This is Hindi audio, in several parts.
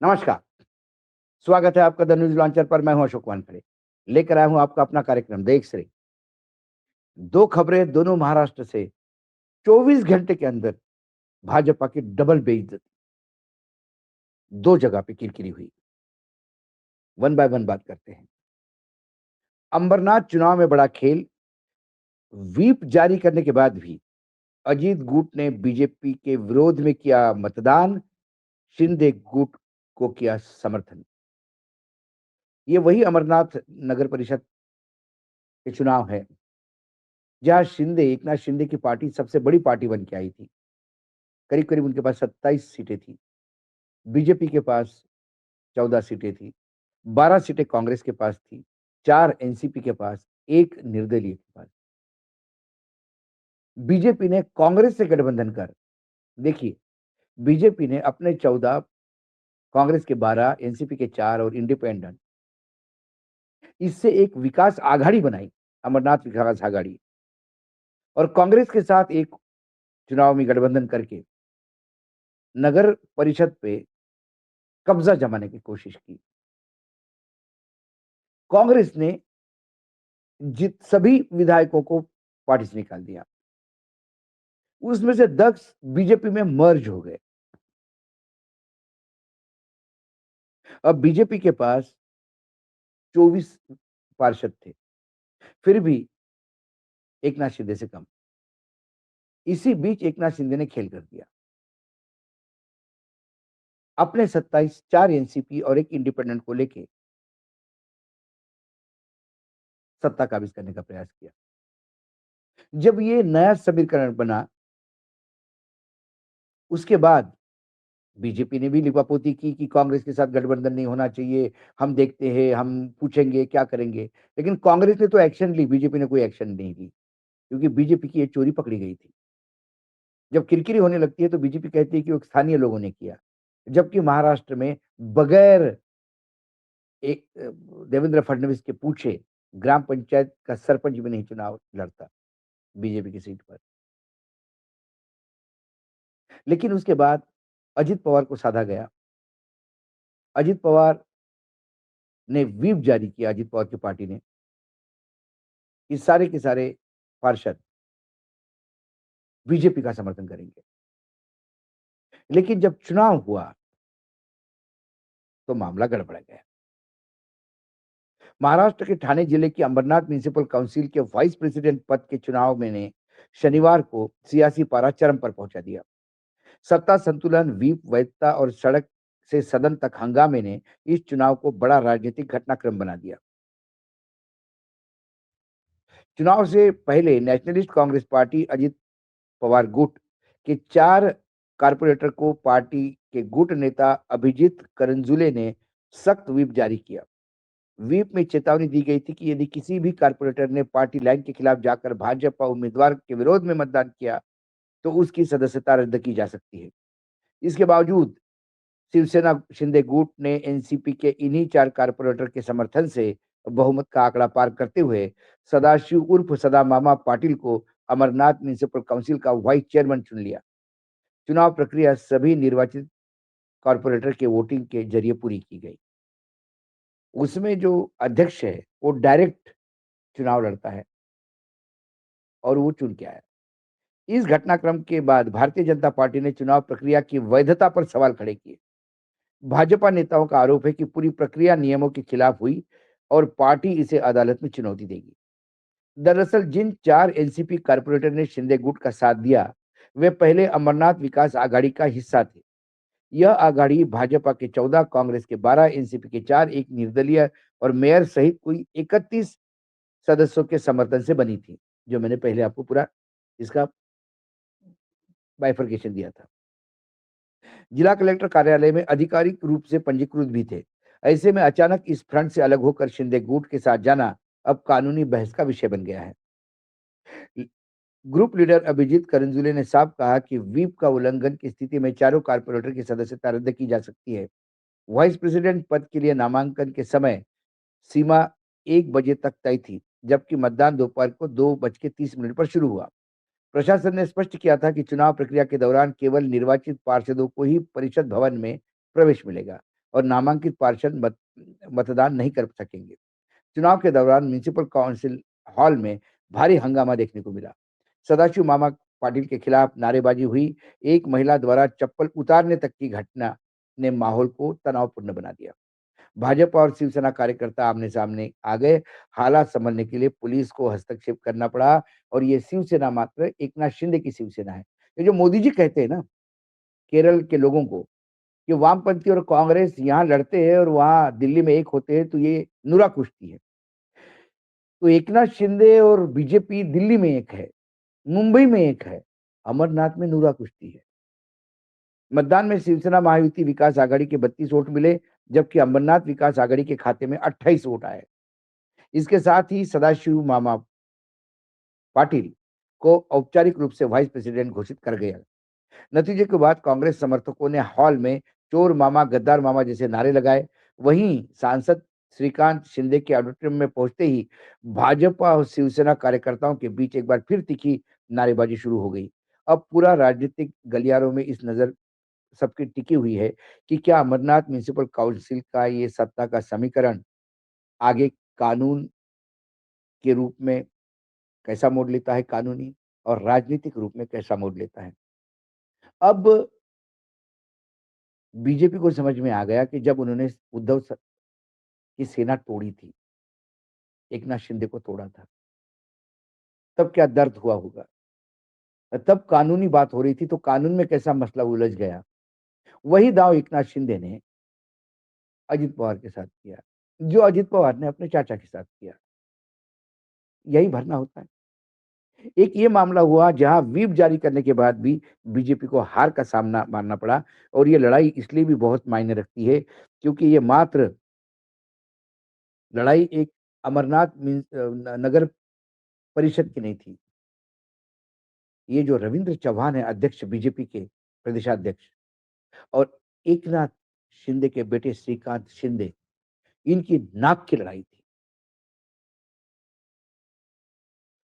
नमस्कार, स्वागत है आपका द न्यूज़ लॉन्चर पर। मैं हूं अशोक वानखेड़े। लेकर आया हूं आपका अपना कार्यक्रम द एक्स-रे। 2 खबरें दोनों महाराष्ट्र से। 24 घंटे के अंदर भाजपा की डबल बेइज्जती। 2 जगह पे किरकिरी हुई। वन बाय वन बात करते हैं। अंबरनाथ चुनाव में बड़ा खेल। व्हिप जारी करने के बाद भी अजीत गुट ने बीजेपी के विरोध में किया मतदान, शिंदे गुट को किया समर्थन। ये वही अमरनाथ नगर परिषद के चुनाव है, जहां एकनाथ शिंदे की पार्टी सबसे बड़ी पार्टी बन के आई थी। करीब-करीब उनके पास 27 सीटें थी। बीजेपी के पास 14 सीटें थी। 12 सीटें कांग्रेस के पास थी, 4 एनसीपी के पास, 1 निर्दलीय के पास। बीजेपी ने कांग्रेस से गठबंधन कर, देखिए, बीजेपी ने अपने 14, कांग्रेस के 12, एनसीपी के 4 और इंडिपेंडेंट, इससे एक विकास आघाड़ी बनाई, अमरनाथ विकास आघाड़ी। और कांग्रेस के साथ एक चुनाव में गठबंधन करके नगर परिषद पे कब्जा जमाने की कोशिश की। कांग्रेस ने जित सभी विधायकों को पार्टी से निकाल दिया। उसमें से 10 बीजेपी में मर्ज हो गए। अब बीजेपी के पास 24 पार्षद थे, फिर भी एकनाथ शिंदे से कम। इसी बीच एकनाथ शिंदे ने खेल कर दिया। अपने 27, 4 एनसीपी और 1 इंडिपेंडेंट को लेके सत्ता काबिज करने का प्रयास किया। जब ये नया समीकरण बना, उसके बाद बीजेपी ने भी लिपापोती की कि कांग्रेस के साथ गठबंधन नहीं होना चाहिए, हम देखते हैं, हम पूछेंगे, क्या करेंगे। लेकिन कांग्रेस ने तो एक्शन ली, बीजेपी ने कोई एक्शन नहीं ली, क्योंकि बीजेपी की ये चोरी पकड़ी गई थी। जब किरकिरी होने लगती है तो बीजेपी कहती है कि वो स्थानीय लोगों ने किया। जबकि महाराष्ट्र में बगैर एक देवेंद्र फडणवीस के पूछे ग्राम पंचायत का सरपंच भी नहीं चुनाव लड़ता बीजेपी की सीट पर। लेकिन उसके बाद अजित पवार को साधा गया। अजित पवार ने व्हिप जारी किया, अजित पवार की पार्टी ने, कि सारे के सारे पार्षद बीजेपी का समर्थन करेंगे। लेकिन जब चुनाव हुआ तो मामला गड़बड़ गया। महाराष्ट्र के ठाणे जिले की अंबरनाथ म्युनिसिपल काउंसिल के वाइस प्रेसिडेंट पद के चुनाव में ने शनिवार को सियासी पारा चरम पर पहुंचा दिया। सत्ता संतुलन, व्हीप वैधता और सड़क से सदन तक हंगामे ने इस चुनाव को बड़ा राजनीतिक घटनाक्रम बना दिया। चुनाव से पहले नेशनलिस्ट कांग्रेस पार्टी अजित पवार गुट के 4 कारपोरेटर को पार्टी के गुट नेता अभिजीत करंजुले ने सख्त व्हिप जारी किया। व्हिप में चेतावनी दी गई थी कि यदि किसी भी कारपोरेटर ने पार्टी लाइन के खिलाफ जाकर भाजपा उम्मीदवार के विरोध में मतदान किया, तो उसकी सदस्यता रद्द की जा सकती है। इसके बावजूद शिवसेना शिंदे गुट ने एनसीपी के इन्हीं 4 कारपोरेटर के समर्थन से बहुमत का आंकड़ा पार करते हुए सदाशिव उर्फ सदामामा पाटिल को अमरनाथ म्युनिसिपल काउंसिल का वाइस चेयरमैन चुन लिया। चुनाव प्रक्रिया सभी निर्वाचित कारपोरेटर के वोटिंग के जरिए पूरी की गई। उसमें जो अध्यक्ष है, वो डायरेक्ट चुनाव लड़ता है और वो चुन के आया। इस घटनाक्रम के बाद भारतीय जनता पार्टी ने चुनाव प्रक्रिया की वैधता पर सवाल खड़े किए। भाजपा नेताओं का आरोप है कि पूरी प्रक्रिया नियमों के खिलाफ हुई और पार्टी इसे अदालत में चुनौती देगी। दरअसल जिन 4 एनसीपी कारपोरेटर ने शिंदे गुट का साथ दिया, वे पहले अमरनाथ विकास आघाड़ी का हिस्सा थे। यह आघाड़ी भाजपा के 14, कांग्रेस के 12, एनसीपी के 4, एक निर्दलीय और मेयर सहित कुल 31 सदस्यों के समर्थन से बनी थी, जो मैंने पहले आपको पूरा इसका बाइफरकेशन दिया था। जिला कलेक्टर कार्यालय में आधिकारिक रूप से पंजीकृत भी थे। ऐसे में अचानक इस फ्रंट से अलग होकर शिंदे गुट के साथ जाना अब कानूनी बहस का विषय बन गया है। ग्रुप लीडर अभिजीत करंजुले ने साफ कहा कि व्हीप का उल्लंघन की स्थिति में चारों कारपोरेटर की सदस्यता रद्द की जा सकती है। वाइस प्रेसिडेंट पद के लिए नामांकन के समय सीमा 1 बजे तक तय थी, जबकि मतदान दोपहर को 2:30 पर शुरू हुआ। प्रशासन ने स्पष्ट किया था कि चुनाव प्रक्रिया के दौरान केवल निर्वाचित पार्षदों को ही परिषद भवन में प्रवेश मिलेगा। और नामांकित पार्षद मतदान नहीं कर सकेंगे। चुनाव के दौरान म्युनिसिपल काउंसिल हॉल में भारी हंगामा देखने को मिला। सदाशिव मामा पाटिल के खिलाफ नारेबाजी हुई। एक महिला द्वारा चप्पल उतारने तक की घटना ने माहौल को तनावपूर्ण बना दिया। भाजपा और शिवसेना कार्यकर्ता आमने-सामने आ गए। हालात संभलने के लिए पुलिस को हस्तक्षेप करना पड़ा और ये शिवसेना मात्र एकनाथ शिंदे की शिवसेना है। ये जो मोदी जी कहते हैं ना, केरल के लोगों को कि वामपंथी और कांग्रेस यहाँ लड़ते हैं और वहाँ दिल्ली में एक होते हैं, तो ये नुरा कुश्ती है। तो एकनाथ शिंदे और बीजेपी दिल्ली में एक है, मुंबई में एक है, अमरनाथ में नुरा कुश्ती है। मतदान में शिवसेना महायुति विकास आघाड़ी के 32 वोट मिले, जबकि अमरनाथ विकास आघाड़ी के खाते में 28 वोट आए। इसके साथ ही सदाशिव मामा पाटिल को औपचारिक रूप से वाइस प्रेसिडेंट घोषित कर गया। नतीजे के बाद कांग्रेस समर्थकों ने हॉल में चोर मामा, गद्दार मामा जैसे नारे लगाए। वहीं सांसद श्रीकांत शिंदे के ऑडिटोरियम में पहुंचते ही भाजपा और शिवसेना कार्यकर्ताओं के बीच एक बार फिर तीखी नारेबाजी शुरू हो गई। अब पूरा राजनीतिक गलियारों में इस नजर सबकी टिकी हुई है कि क्या अमरनाथ म्युनिसिपल काउंसिल का ये सत्ता का समीकरण आगे कानून के रूप में कैसा मोड़ लेता है, कानूनी और राजनीतिक रूप में कैसा मोड़ लेता है। अब बीजेपी को समझ में आ गया कि जब उन्होंने की सेना तोड़ी थी, एकनाथ शिंदे को तोड़ा था, तब क्या दर्द हुआ होगा। तब कानूनी बात हो रही थी, तो कानून में कैसा मसला उलझ गया। वही दांव एकनाथ शिंदे ने अजित पवार के साथ किया, जो अजित पवार ने अपने चाचा के साथ किया। यही भरना होता है। एक ये मामला हुआ जहां व्हिप जारी करने के बाद भी बीजेपी को हार का सामना मानना पड़ा और ये लड़ाई इसलिए भी बहुत मायने रखती है क्योंकि ये मात्र लड़ाई एक अमरनाथ नगर परिषद की नहीं थी। ये जो रविंद्र चौहान है अध्यक्ष बीजेपी के प्रदेशाध्यक्ष और एकनाथ शिंदे के बेटे श्रीकांत शिंदे, इनकी नाक की लड़ाई थी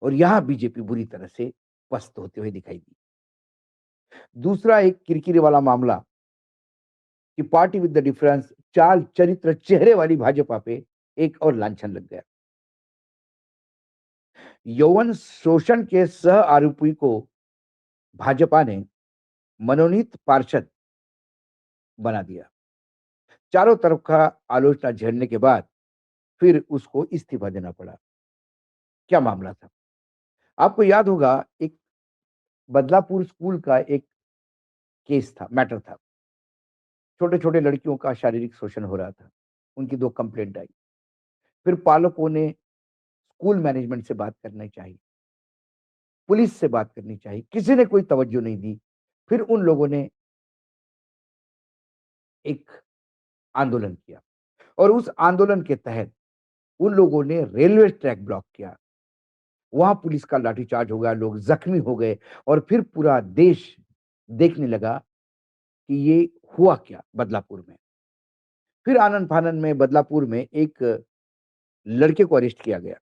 और यहां बीजेपी बुरी तरह से पस्त होते हुए दिखाई दी। दूसरा एक किरकिरी वाला मामला कि पार्टी विद द डिफरेंस चाल चरित्र चेहरे वाली भाजपा पे एक और लांछन लग गया। यौवन शोषण के सह आरोपी को भाजपा ने मनोनीत पार्षद बना दिया। चारों तरफ का आलोचना झेलने के बाद फिर उसको इस्तीफा देना पड़ा। क्या मामला था? आपको याद होगा एक बदलापुर स्कूल का एक केस था, मैटर था। छोटे-छोटे लड़कियों का शारीरिक शोषण हो रहा था। उनकी 2 कंप्लेंट आई। फिर पालकों ने स्कूल मैनेजमेंट से बात करनी चाहिए, पुलिस से बात करनी चाहिए, किसी ने कोई तवज्जो नहीं दी। फिर उन लोगों ने एक आंदोलन किया और उस आंदोलन के तहत उन लोगों ने रेलवे ट्रैक ब्लॉक किया। वहां पुलिस का लाठीचार्ज हो गया, लोग जख्मी हो गए और फिर पूरा देश देखने लगा कि ये हुआ क्या बदलापुर में। फिर आनन-फानन में बदलापुर में एक लड़के को अरेस्ट किया गया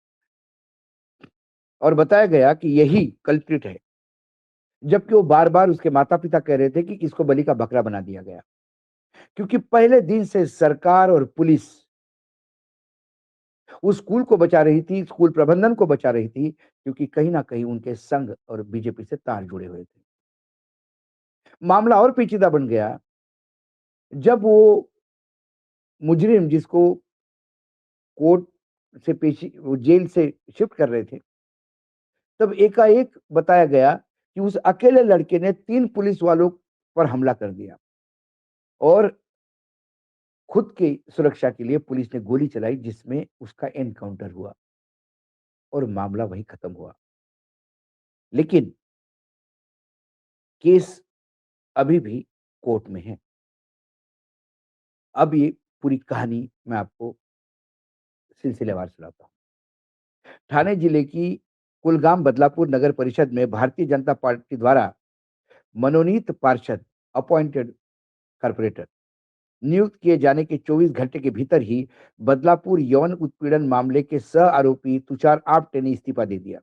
और बताया गया कि यही कल्प्रिट है। जबकि वो बार-बार उसके माता-पिता कह रहे थे कि इसको बलि का बकरा बना दिया गया। क्योंकि पहले दिन से सरकार और पुलिस उस स्कूल को बचा रही थी, स्कूल प्रबंधन को बचा रही थी, क्योंकि कहीं न कहीं उनके संघ और बीजेपी से तार जुड़े हुए थे। मामला और पेचीदा बन गया, जब वो मुजरिम जिसको कोर्ट से पेशी वो जेल से शिफ्ट कर रहे थे, तब एकाएक बताया गया कि उस अकेले लड़के ने 3 पुलिस वालों पर हमला कर दिया और खुद की सुरक्षा के लिए पुलिस ने गोली चलाई जिसमें उसका एनकाउंटर हुआ और मामला वहीं खत्म हुआ। लेकिन केस अभी भी कोर्ट में है। अब ये पूरी कहानी मैं आपको सिलसिलेवार सुनाता हूँ। ठाणे जिले की कुलगाम बदलापुर नगर परिषद में भारतीय जनता पार्टी द्वारा मनोनीत पार्षद अपॉइंटेड कारपोरेटर नियुक्त किए जाने के 24 घंटे के भीतर ही बदलापुर यौन उत्पीड़न मामले के सह आरोपी तुषार आप्टे ने इस्तीफा दे दिया।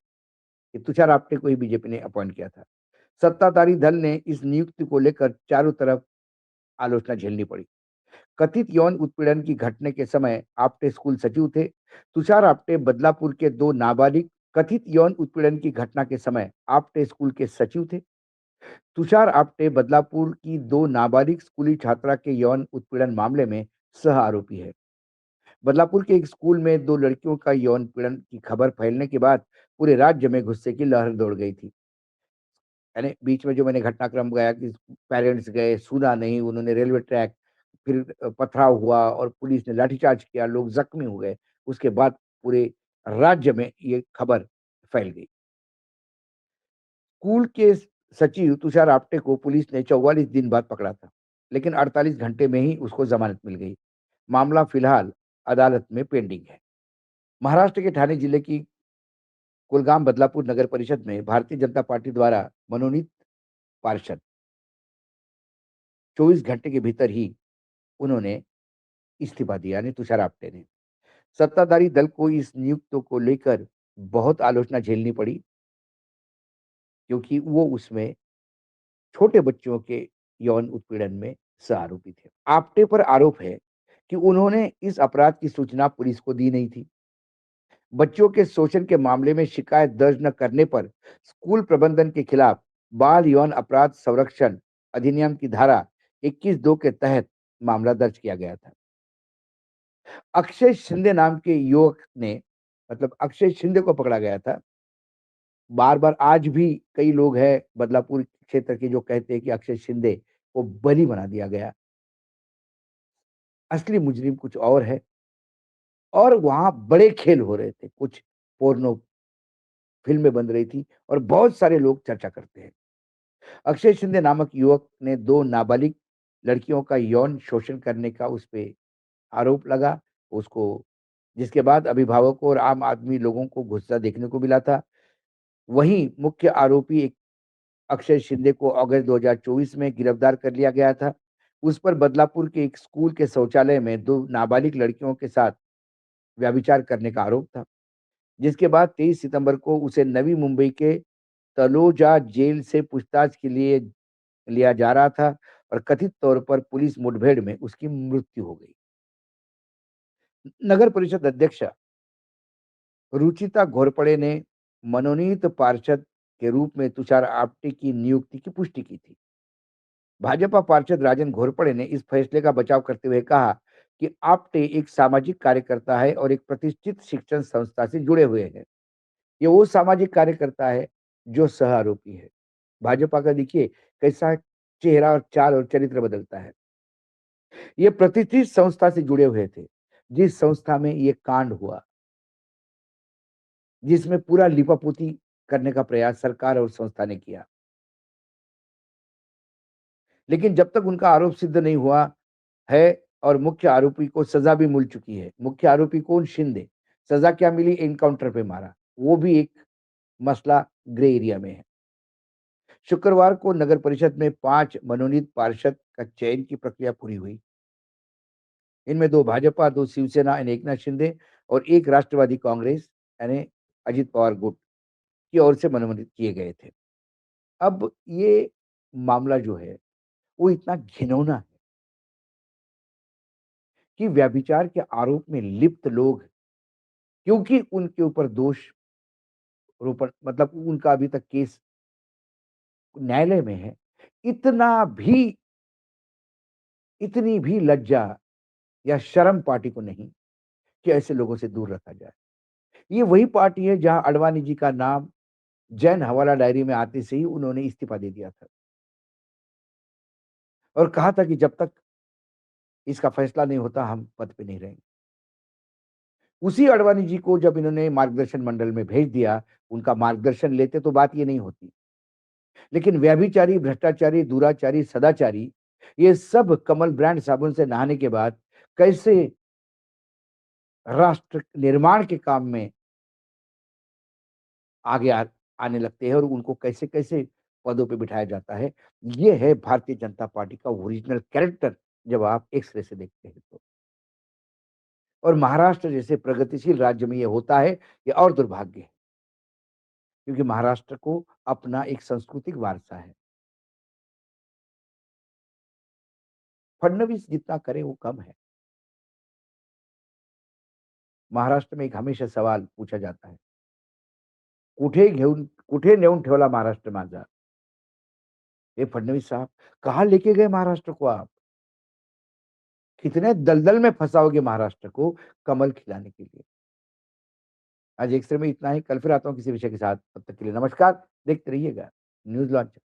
ये तुषार आप्टे को ही बीजेपी ने अपॉइंट किया था। सत्ताधारी दल ने इस नियुक्ति को लेकर चारों तरफ आलोचना झेलनी पड़ी। कथित यौन उत्पीड़न की घटना के समय आपटे स्कूल सचिव थे। तुषार आपटे बदलापुर के 2 नाबालिग कथित यौन उत्पीड़न की घटना के समय आपटे स्कूल के सचिव थे। तुषार आपटे बदलापुर की 2 नाबालिग स्कूली छात्रा के यौन उत्पीड़न मामले में सह आरोपी है। बदलापुर के एक स्कूल में 2 लड़कियों का यौन पीड़न की खबर फैलने के बाद पूरे राज्य में गुस्से की लहर दौड़ गई थी। यानी बीच में जो मैंने घटनाक्रम गया कि पेरेंट्स गए, सुना नहीं, उन्होंने रेलवे ट्रैक, फिर पथराव हुआ और पुलिस ने लाठीचार्ज किया, लोग ज़ख्मी हो गए। उसके बाद पूरे राज्य में ये खबर फैल गई। स्कूल के सचिव तुषार आप्टे को पुलिस ने 44 दिन बाद पकड़ा था, लेकिन 48 घंटे में ही उसको ज़मानत मिल गई। मामला फिलहाल अदालत में पेंडिंग है। महाराष्ट्र के ठाणे जिले की कुलगाम बदलापुर नगर परिषद में भारतीय जनता पार्टी द्वारा मनोनीत पार्षद 24 घंटे के भीतर ही उन्होंने इस्तीफा दिया, यानी तुषार आप्टे ने। सत्ताधारी दल को इस नियुक्ति को लेकर बहुत आलोचना झेलनी पड़ी, क्योंकि वो उसमें छोटे बच्चों के यौन उत्पीड़न में सह-आरोपी थे। आप्टे पर आरोप है कि उन्होंने इस अपराध की सूचना पुलिस को दी नहीं थी। बच्चों के शोषण के मामले में शिकायत दर्ज न करने पर स्कूल प्रबंधन के खिलाफ बाल यौन अपराध संरक्षण अधिनियम की धारा 21(2) के तहत मामला दर्ज किया गया था। अक्षय शिंदे नाम के युवक ने, मतलब अक्षय शिंदे को पकड़ा गया था। बार-बार आज भी कई लोग हैं बदलापुर क्षेत्र के जो कहते हैं कि अक्षय शिंदे को बली बना दिया गया। असली मुजरिम कुछ और है और वहाँ बड़े खेल हो रहे थे। कुछ पोर्नो फ़िल्में बन रही थी और बहुत सारे लोग चर्चा करते हैं। अक्षय शिंदे नामक युवक ने 2 नाबालिग लड़कियों का यौन शोषण करने का उस पे आरोप लगा। उसको जिसके बाद अभिभावकों और आम आदमी लोगों को गुस्सा देखने को मिला था। वहीं मुख्य आरोपी एक अक्षय शिंदे को अगस्त 2024 में गिरफ्तार कर लिया गया था। उस पर बदलापुर के एक स्कूल के शौचालय में 2 नाबालिग लड़कियों के साथ व्यभिचार करने का आरोप था, जिसके बाद 23 सितंबर को उसे नवी मुंबई के तलोजा जेल से पूछताछ के लिए लिया जा रहा था और कथित तौर पर पुलिस मुठभेड़ में उसकी मृत्यु हो गई। नगर परिषद अध्यक्ष रुचिता घोरपड़े ने मनोनीत पार्षद के रूप में तुषार आप्टे की नियुक्ति की पुष्टि की थी। भाजपा पार्षद राजन घोरपड़े ने इस फैसले का बचाव करते हुए कहा कि आप्टे एक सामाजिक कार्यकर्ता है और एक प्रतिष्ठित शिक्षण संस्था से जुड़े हुए हैं। ये वो सामाजिक कार्यकर्ता है जो सह आरोपी है। भाजपा का देखिए कैसा चेहरा और चाल और चरित्र बदलता है। ये प्रतिष्ठित संस्था से जुड़े हुए थे, जिस संस्था में ये कांड हुआ, जिसमें पूरा लीपापोती करने का प्रयास सरकार और संस्था ने किया। लेकिन जब तक उनका आरोप सिद्ध नहीं हुआ है और मुख्य आरोपी को सज़ा भी मिल चुकी है। मुख्य आरोपी कौन? शिंदे। सज़ा क्या मिली? एनकाउंटर पे मारा। वो भी एक मसला ग्रे एरिया में है। शुक्रवार को नगर परिषद में 5 मनोनीत पार्षद का चयन की प्रक्रिया पूरी हुई। इनमें 2 भाजपा, 2 शिवसेना यानी एकनाथ शिंदे और 1 राष्ट्रवादी कांग्रेस यानी अजित पवार गुट की ओर से मनोनीत किए गए थे। अब ये मामला जो है, वो इतना घिनौना है कि व्यभिचार के आरोप में लिप्त लोग, क्योंकि उनके ऊपर दोष रोपण, मतलब उनका अभी तक केस न्यायालय में है, इतना भी इतनी भी लज्जा या शर्म पार्टी को नहीं कि ऐसे लोगों से दूर रखा जाए। ये वही पार्टी है जहां अडवाणी जी का नाम जैन हवाला डायरी में आते से ही उन्होंने इस्तीफा दे दिया था और कहा था कि जब तक इसका फैसला नहीं होता हम पद पे नहीं रहेंगे। उसी अडवाणी जी को जब इन्होंने मार्गदर्शन मंडल में भेज दिया, उनका मार्गदर्शन लेते तो बात ये नहीं होती। लेकिन व्यभिचारी, भ्रष्टाचारी, दुराचारी, सदाचारी ये सब कमल ब्रांड साबुन से नहाने के बाद कैसे राष्ट्र निर्माण के काम में आगे आने लगते हैं और उनको कैसे-कैसे पदों पे बिठाया जाता है। ये है भारतीय जनता पार्टी का ओरिजिनल कैरेक्टर, जब आप एक्स-रे से देखते हैं तो। और महाराष्ट्र जैसे प्रगतिशील राज्य में ये होता है, ये और दुर्भाग्य है, क्योंकि महाराष्ट्र को अपना एक सांस्कृतिक वारसा है। फडणवीस जितना करे वो कम है। महाराष्ट्र में एक हमेशा सवाल पूछा जाता है, कुठे नेऊन ठेवला महाराष्ट्र माझा? हे फडणवीस साहब, कहाँ लेके गए महाराष्ट्र को आप? कितने दलदल में फँसाओगे महाराष्ट्र को कमल खिलाने के लिए? आज एक्स-रे में इतना ही, कल फिर आता हूँ किसी विषय के साथ। तब तक के लिए नमस्कार, देखते रहिएगा न्यूज़ लॉन्च।